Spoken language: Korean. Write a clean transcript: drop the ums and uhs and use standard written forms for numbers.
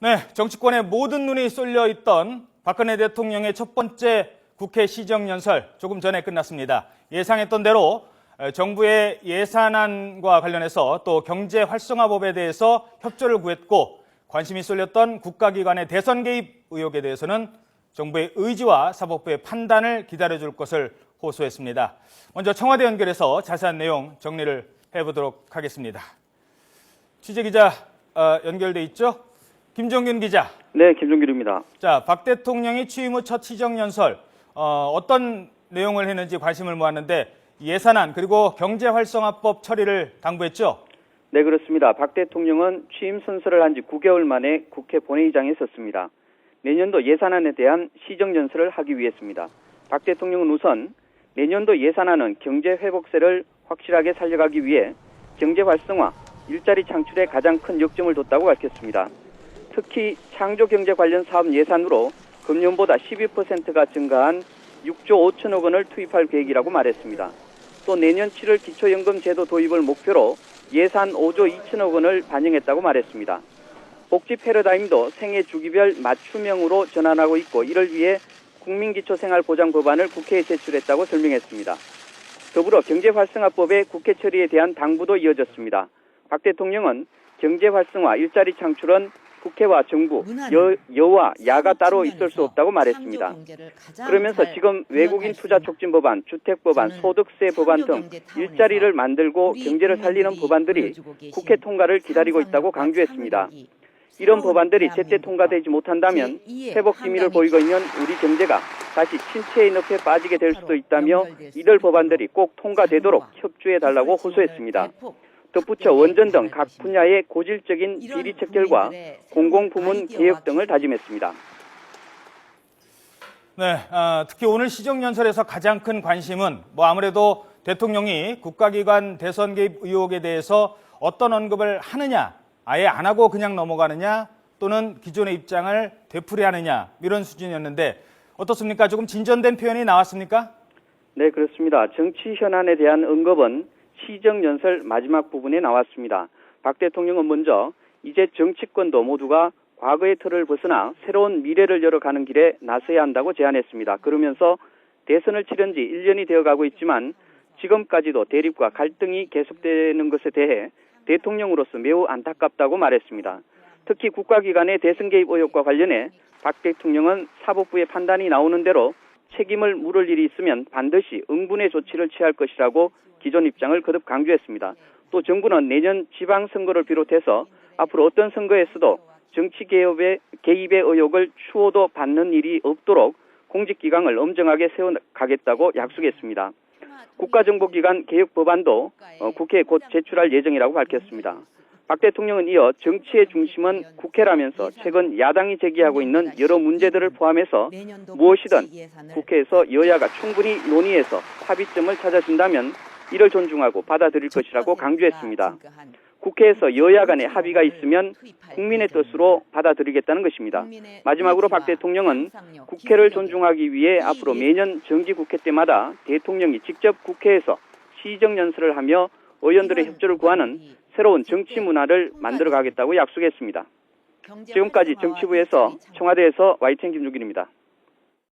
네, 정치권의 모든 눈이 쏠려 있던 박근혜 대통령의 첫 번째 국회 시정연설 조금 전에 끝났습니다. 예상했던 대로 정부의 예산안과 관련해서 또 경제 활성화법에 대해서 협조를 구했고 관심이 쏠렸던 국가기관의 대선 개입 의혹에 대해서는 정부의 의지와 사법부의 판단을 기다려줄 것을 호소했습니다. 먼저 청와대 연결해서 자세한 내용 정리를 해보도록 하겠습니다. 취재기자 연결돼 있죠? 김종균 기자. 네, 김종균입니다. 자, 박 대통령이 취임 후 첫 시정연설 어떤 내용을 했는지 관심을 모았는데 예산안 그리고 경제활성화법 처리를 당부했죠? 네, 그렇습니다. 박 대통령은 취임 선서를 한 지 9개월 만에 국회 본회의장에 섰습니다. 내년도 예산안에 대한 시정연설을 하기 위해서입니다. 박 대통령은 우선 내년도 예산안은 경제회복세를 확실하게 살려가기 위해 경제활성화, 일자리 창출에 가장 큰 역점을 뒀다고 밝혔습니다. 특히 창조경제 관련 사업 예산으로 금년보다 12%가 증가한 6조 5천억 원을 투입할 계획이라고 말했습니다. 또 내년 7월 기초연금 제도 도입을 목표로 예산 5조 2천억 원을 반영했다고 말했습니다. 복지 패러다임도 생애 주기별 맞춤형으로 전환하고 있고 이를 위해 국민기초생활보장 법안을 국회에 제출했다고 설명했습니다. 더불어 경제활성화법의 국회 처리에 대한 당부도 이어졌습니다. 박 대통령은 경제활성화, 일자리 창출은 국회와 정부, 여와 야가 따로 있을 수 없다고 말했습니다. 그러면서 지금 외국인 투자 촉진 법안, 주택 법안, 소득세 법안 등 일자리를 만들고 경제를 살리는 법안들이 국회 통과를 기다리고 있다고 강조했습니다. 이런 법안들이 제때 통과되지 못한다면 회복 기미를 보이고 있는 우리 경제가 다시 침체의 늪에 빠지게 될 수도 있다며 이들 법안들이 꼭 통과되도록 협조해달라고 호소했습니다. 덧붙여 원전 등 각 분야의 고질적인 비리 척결과 공공부문 개혁 등을 다짐했습니다. 네, 특히 오늘 시정연설에서 가장 큰 관심은 아무래도 대통령이 국가기관 대선 개입 의혹에 대해서 어떤 언급을 하느냐, 아예 안 하고 그냥 넘어가느냐, 또는 기존의 입장을 되풀이하느냐 이런 수준이었는데 어떻습니까? 조금 진전된 표현이 나왔습니까? 네, 그렇습니다. 정치 현안에 대한 언급은 시정연설 마지막 부분에 나왔습니다. 박 대통령은 먼저 이제 정치권도 모두가 과거의 틀을 벗어나 새로운 미래를 열어가는 길에 나서야 한다고 제안했습니다. 그러면서 대선을 치른 지 1년이 되어가고 있지만 지금까지도 대립과 갈등이 계속되는 것에 대해 대통령으로서 매우 안타깝다고 말했습니다. 특히 국가기관의 대선 개입 의혹과 관련해 박 대통령은 사법부의 판단이 나오는 대로 책임을 물을 일이 있으면 반드시 응분의 조치를 취할 것이라고 기존 입장을 거듭 강조했습니다. 또 정부는 내년 지방선거를 비롯해서 앞으로 어떤 선거에서도 정치 개입의 의혹을 추호도 받는 일이 없도록 공직기강을 엄정하게 세워가겠다고 약속했습니다. 국가정보기관 개혁 법안도 국회에 곧 제출할 예정이라고 밝혔습니다. 박 대통령은 이어 정치의 중심은 국회라면서 최근 야당이 제기하고 있는 여러 문제들을 포함해서 무엇이든 국회에서 여야가 충분히 논의해서 합의점을 찾아준다면 이를 존중하고 받아들일 것이라고 강조했습니다. 국회에서 여야 간의 합의가 있으면 국민의 뜻으로 받아들이겠다는 것입니다. 마지막으로 박 대통령은 국회를 존중하기 위해 앞으로 매년 정기국회 때마다 대통령이 직접 국회에서 시정연설을 하며 의원들의 협조를 구하는 새로운 정치 문화를 만들어 가겠다고 약속했습니다. 지금까지 정치부에서 청와대에서 YTN 김종균입니다.